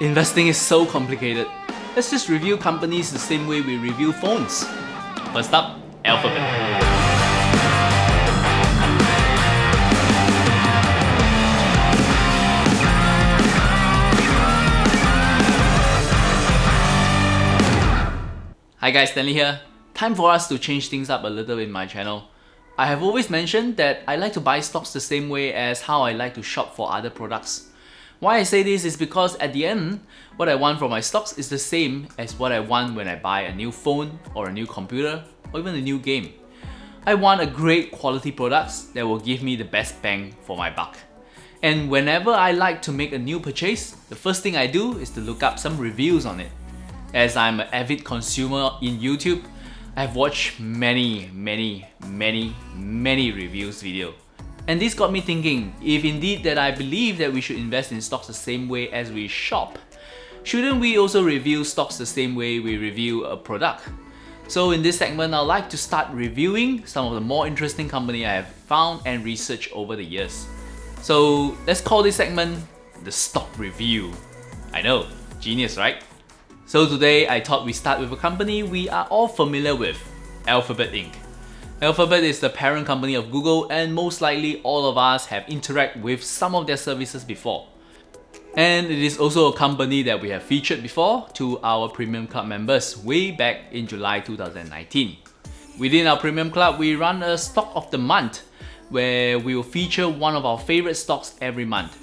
Investing is so complicated. Let's just review companies the same way we review phones. First up, Alphabet. Hi guys, Stanley here. Time for us to change things up a little in my channel. I have always mentioned that I like to buy stocks the same way as how I like to shop for other products. Why I say this is because at the end, what I want from my stocks is the same as what I want when I buy a new phone or a new computer or even a new game. I want a great quality products that will give me the best bang for my buck. And whenever I like to make a new purchase, the first thing I do is to look up some reviews on it. As I'm an avid consumer in YouTube, I've watched many reviews video. And this got me thinking, if indeed that I believe that we should invest in stocks the same way as we shop, shouldn't we also review stocks the same way we review a product? So in this segment, I'd like to start reviewing some of the more interesting companies I have found and researched over the years. So let's call this segment the stock review. I know, genius, right? So today I thought we start with a company we are all familiar with, Alphabet Inc. Alphabet is the parent company of Google, and most likely all of us have interacted with some of their services before. And it is also a company that we have featured before to our Premium Club members way back in July 2019. Within our Premium Club, we run a Stock of the Month where we will feature one of our favorite stocks every month.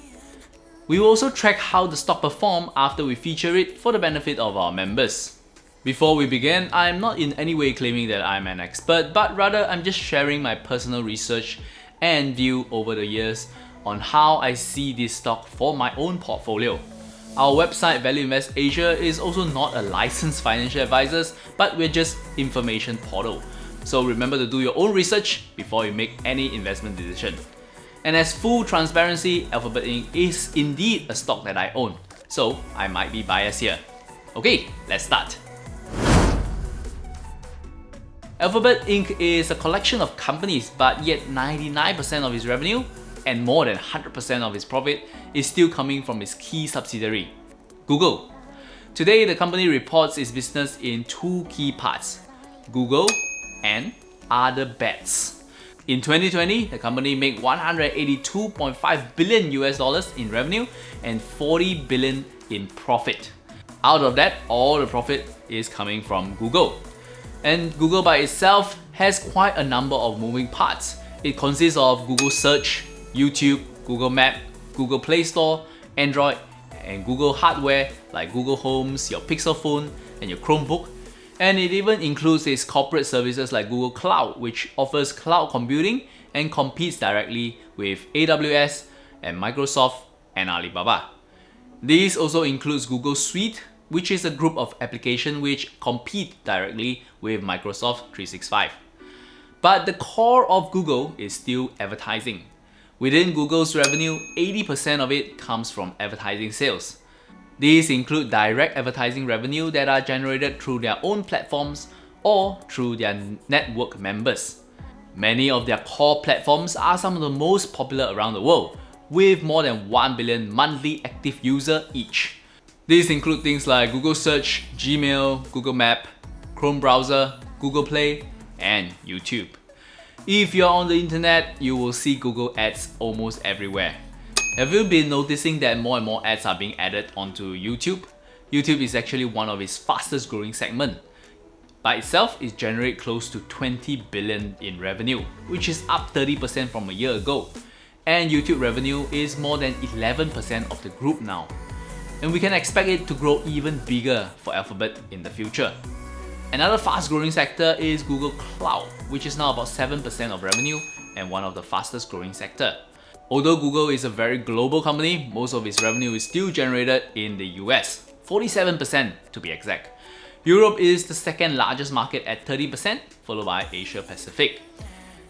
We will also track how the stock performed after we feature it for the benefit of our members. Before we begin, I am not in any way claiming that I'm an expert, but rather I'm just sharing my personal research and view over the years on how I see this stock for my own portfolio. Our website Value Invest Asia is also not a licensed financial advisor, but we're just information portal. So remember to do your own research before you make any investment decision. And as full transparency, Alphabet Inc. is indeed a stock that I own, so I might be biased here. Okay, let's start. Alphabet Inc. is a collection of companies, but yet 99% of its revenue and more than 100% of its profit is still coming from its key subsidiary, Google. Today, the company reports its business in two key parts, Google and other bets. In 2020, the company made $182.5 billion in revenue and 40 billion in profit. Out of that, all the profit is coming from Google. And Google by itself has quite a number of moving parts. It consists of Google Search, YouTube, Google Map, Google Play Store, Android, and Google hardware like Google Homes, your Pixel phone, and your Chromebook. And it even includes its corporate services like Google Cloud, which offers cloud computing and competes directly with AWS and Microsoft and Alibaba. This also includes Google Suite, which is a group of applications which compete directly with Microsoft 365. But the core of Google is still advertising. Within Google's revenue, 80% of it comes from advertising sales. These include direct advertising revenue that are generated through their own platforms or through their network members. Many of their core platforms are some of the most popular around the world, with more than 1 billion monthly active users each. These include things like Google Search, Gmail, Google Map, Chrome browser, Google Play, and YouTube. If you're on the internet, you will see Google ads almost everywhere. Have you been noticing that more and more ads are being added onto YouTube? YouTube is actually one of its fastest growing segments. By itself, it generates close to 20 billion in revenue, which is up 30% from a year ago. And YouTube revenue is more than 11% of the group now. And we can expect it to grow even bigger for Alphabet in the future. Another fast-growing sector is Google Cloud, which is now about 7% of revenue and one of the fastest growing sector. Although Google is a very global company, most of its revenue is still generated in the US, 47% to be exact. Europe is the second largest market at 30%, followed by Asia Pacific.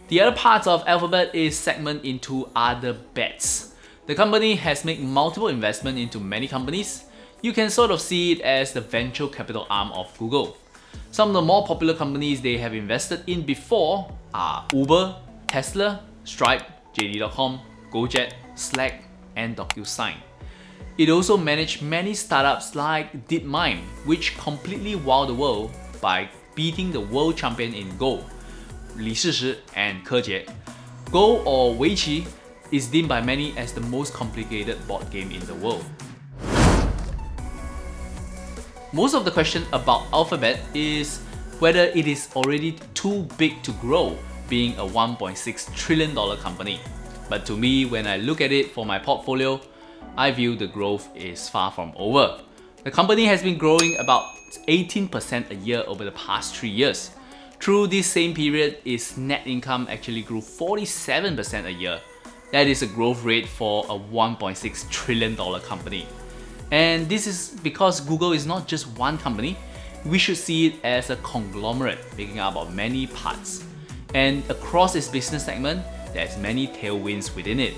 The other parts of Alphabet is segmented into other bets. The company has made multiple investments into many companies. You can sort of see it as the venture capital arm of Google. Some of the more popular companies they have invested in before are Uber, Tesla, Stripe, JD.com, Gojek, Slack, and DocuSign. It also managed many startups like DeepMind, which completely wowed the world by beating the world champion in Go, Li Shishi and Ke Jie. Go or Weiqi is deemed by many as the most complicated board game in the world. Most of the question about Alphabet is whether it is already too big to grow, being a $1.6 trillion company. But to me, when I look at it for my portfolio, I view the growth is far from over. The company has been growing about 18% a year over the past 3 years. Through this same period, its net income actually grew 47% a year. That is a growth rate for a $1.6 trillion company. And this is because Google is not just one company. We should see it as a conglomerate making up of many parts. And across its business segment, there's many tailwinds within it.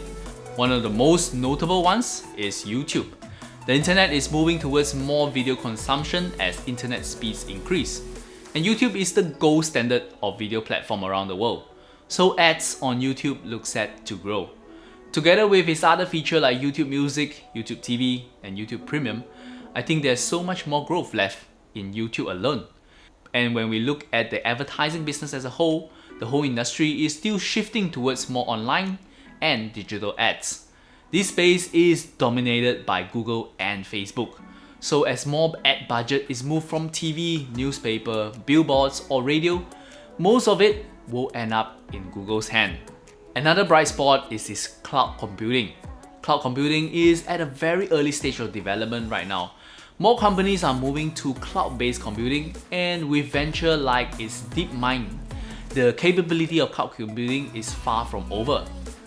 One of the most notable ones is YouTube. The internet is moving towards more video consumption as internet speeds increase. And YouTube is the gold standard of video platform around the world. So ads on YouTube look set to grow. Together with its other features like YouTube Music, YouTube TV, and YouTube Premium, I think there's so much more growth left in YouTube alone. And when we look at the advertising business as a whole, the whole industry is still shifting towards more online and digital ads. This space is dominated by Google and Facebook. So as more ad budget is moved from TV, newspaper, billboards, or radio, most of it will end up in Google's hand. Another bright spot is its cloud computing. Cloud computing is at a very early stage of development right now. More companies are moving to cloud-based computing, and with venture like its DeepMind, the capability of cloud computing is far from over.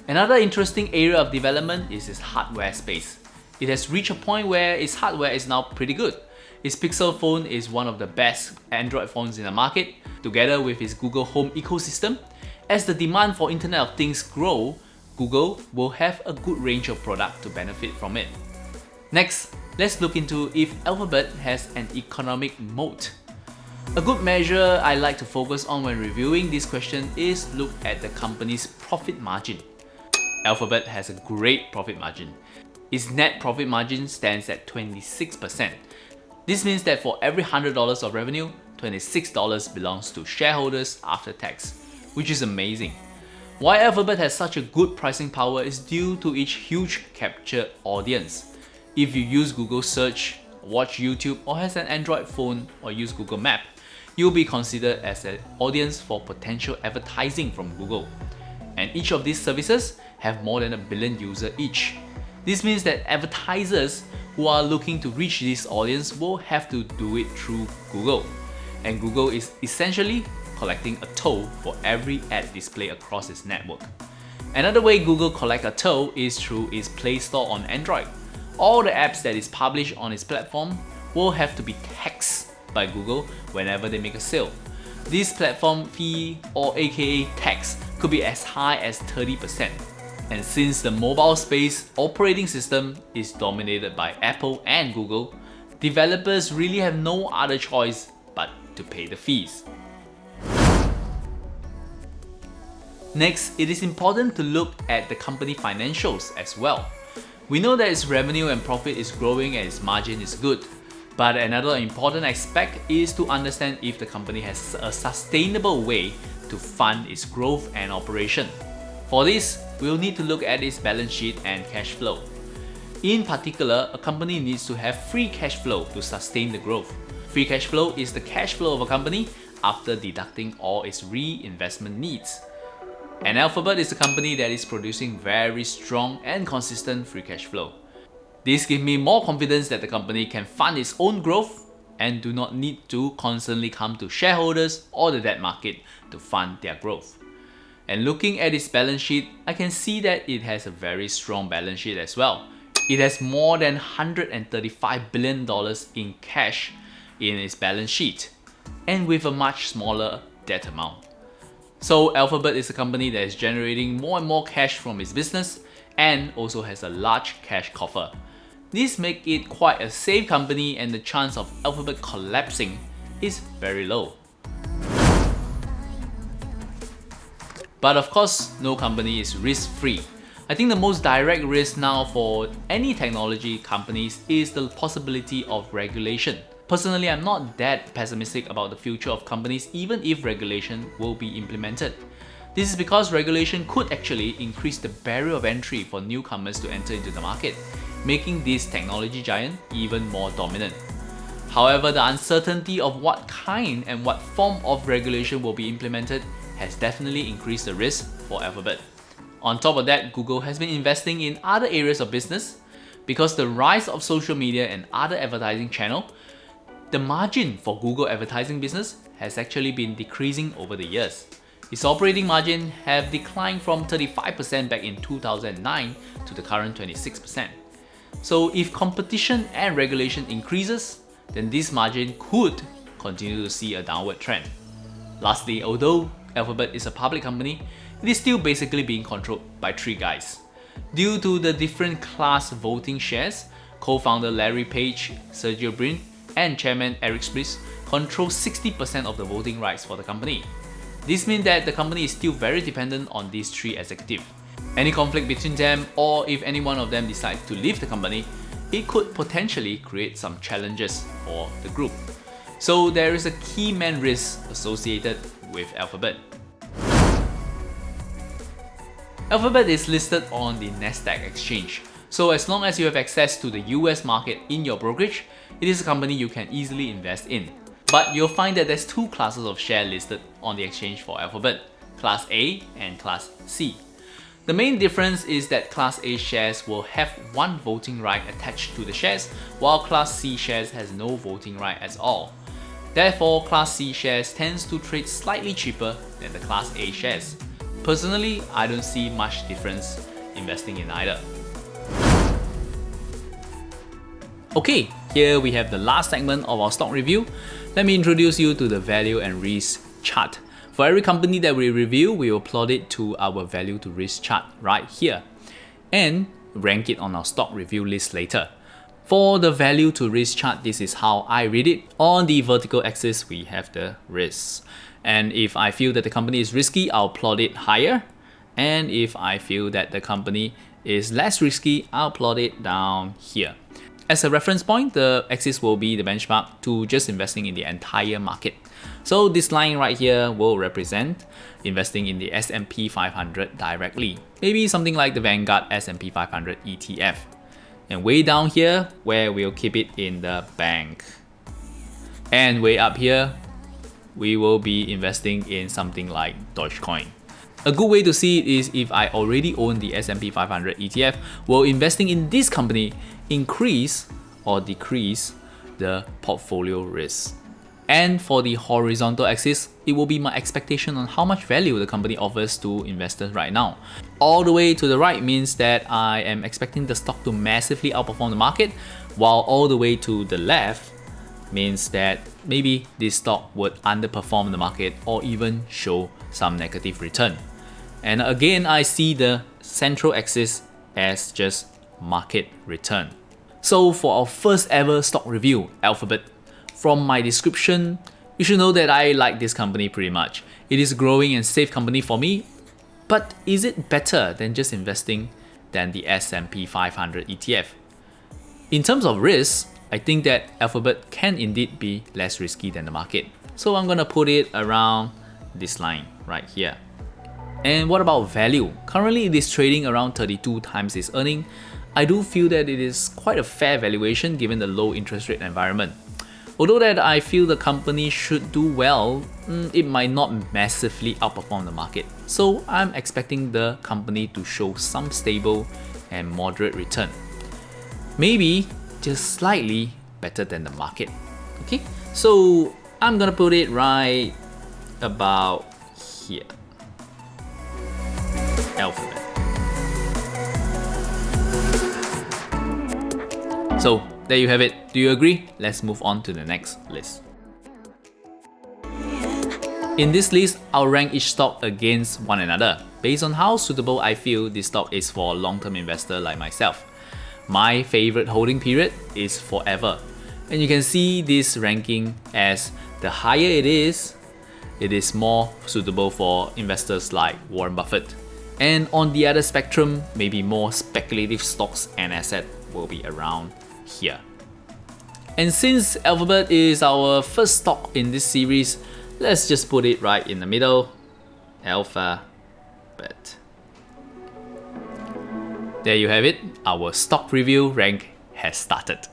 Another interesting area of development is its hardware space. It has reached a point where its hardware is now pretty good. Its Pixel phone is one of the best Android phones in the market, together with its Google Home ecosystem. As the demand for Internet of Things grow, Google will have a good range of products to benefit from it. Next, let's look into if Alphabet has an economic moat. A good measure I like to focus on when reviewing this question is look at the company's profit margin. Alphabet has a great profit margin. Its net profit margin stands at 26%. This means that for every $100 of revenue, $26 belongs to shareholders after tax, which is amazing. Why Alphabet has such a good pricing power is due to its huge captured audience. If you use Google Search, watch YouTube, or has an Android phone or use Google Map, you'll be considered as an audience for potential advertising from Google. And each of these services have more than 1 billion users each. This means that advertisers who are looking to reach this audience will have to do it through Google. And Google is essentially collecting a toll for every ad display across its network. Another way Google collects a toll is through its Play Store on Android. All the apps that is published on its platform will have to be taxed by Google whenever they make a sale. This platform fee, or aka tax, could be as high as 30%. And since the mobile space operating system is dominated by Apple and Google, developers really have no other choice but to pay the fees. Next, it is important to look at the company financials as well. We know that its revenue and profit is growing and its margin is good. But another important aspect is to understand if the company has a sustainable way to fund its growth and operation. For this, we'll need to look at its balance sheet and cash flow. In particular, a company needs to have free cash flow to sustain the growth. Free cash flow is the cash flow of a company after deducting all its reinvestment needs. And Alphabet is a company that is producing very strong and consistent free cash flow. This gives me more confidence that the company can fund its own growth and do not need to constantly come to shareholders or the debt market to fund their growth. And looking at its balance sheet, I can see that it has a very strong balance sheet as well. It has more than $135 billion in cash in its balance sheet, and with a much smaller debt amount. So Alphabet is a company that is generating more and more cash from its business and also has a large cash coffer. This makes it quite a safe company, and the chance of Alphabet collapsing is very low. But of course, no company is risk-free. I think the most direct risk now for any technology companies is the possibility of regulation. Personally, I'm not that pessimistic about the future of companies even if regulation will be implemented. This is because regulation could actually increase the barrier of entry for newcomers to enter into the market, making this technology giant even more dominant. However, the uncertainty of what kind and what form of regulation will be implemented has definitely increased the risk for Alphabet. On top of that, Google has been investing in other areas of business because the rise of social media and other advertising channels, the margin for Google advertising business has actually been decreasing over the years. Its operating margin have declined from 35% back in 2009 to the current 26%. So if competition and regulation increases, then this margin could continue to see a downward trend. Lastly, although Alphabet is a public company, it is still basically being controlled by three guys. Due to the different class voting shares, co-founder Larry Page, Sergey Brin, and chairman Eric Spriss control 60% of the voting rights for the company. This means that the company is still very dependent on these three executives. Any conflict between them, or if any one of them decides to leave the company, it could potentially create some challenges for the group. So there is a key man risk associated with Alphabet. Alphabet is listed on the NASDAQ exchange. So as long as you have access to the US market in your brokerage, it is a company you can easily invest in. But you'll find that there's two classes of share listed on the exchange for Alphabet, Class A and Class C. The main difference is that Class A shares will have one voting right attached to the shares, while Class C shares has no voting right at all. Therefore, Class C shares tends to trade slightly cheaper than the Class A shares. Personally, I don't see much difference investing in either. Okay, here we have the last segment of our stock review. Let me introduce you to the value and risk chart. For every company that we review, we will plot it to our value to risk chart right here and rank it on our stock review list later. For the value to risk chart, this is how I read it. On the vertical axis, we have the risks. And if I feel that the company is risky, I'll plot it higher. And if I feel that the company is less risky, I'll plot it down here. As a reference point, the axis will be the benchmark to just investing in the entire market. So this line right here will represent investing in the S&P 500 directly. Maybe something like the Vanguard S&P 500 ETF. And way down here, where we'll keep it in the bank. And way up here, we will be investing in something like Dogecoin. A good way to see it is if I already own the S&P 500 ETF, will investing in this company increase or decrease the portfolio risk? And for the horizontal axis, it will be my expectation on how much value the company offers to investors right now. All the way to the right means that I am expecting the stock to massively outperform the market, while all the way to the left means that maybe this stock would underperform the market or even show some negative return. And again, I see the central axis as just market return. So for our first ever stock review, Alphabet, from my description, you should know that I like this company pretty much. It is a growing and safe company for me, but is it better than just investing than the S&P 500 ETF? In terms of risk, I think that Alphabet can indeed be less risky than the market. So I'm gonna put it around this line right here. And what about value? Currently it is trading around 32 times its earning. I do feel that it is quite a fair valuation given the low interest rate environment. Although that I feel the company should do well, it might not massively outperform the market. So I'm expecting the company to show some stable and moderate return. Maybe just slightly better than the market. Okay, so I'm gonna put it right about here. Alphabet. So there you have it. Do you agree? Let's move on to the next list. In this list, I'll rank each stock against one another based on how suitable I feel this stock is for a long-term investor like myself. My favorite holding period is forever. And you can see this ranking as the higher it is more suitable for investors like Warren Buffett. And on the other spectrum, maybe more speculative stocks and assets will be around here. And since Alphabet is our first stock in this series, let's just put it right in the middle. Alphabet. There you have it, our stock review rank has started.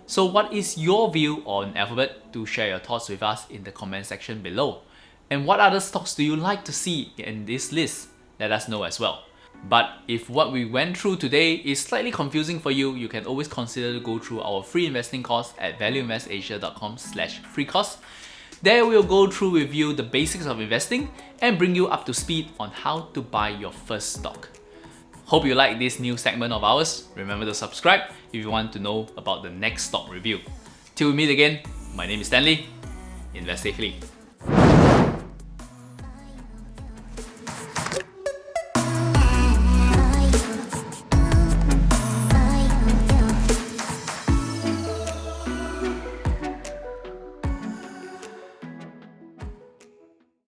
So what is your view on Alphabet? Do share your thoughts with us in the comment section below. And what other stocks do you like to see in this list? Let us know as well. But if what we went through today is slightly confusing for you, you can always consider to go through our free investing course at valueinvestasia.com/free course. There we'll go through with you the basics of investing and bring you up to speed on how to buy your first stock. Hope you like this new segment of ours. Remember to subscribe if you want to know about the next stock review. Till we meet again, my name is Stanley. Invest safely.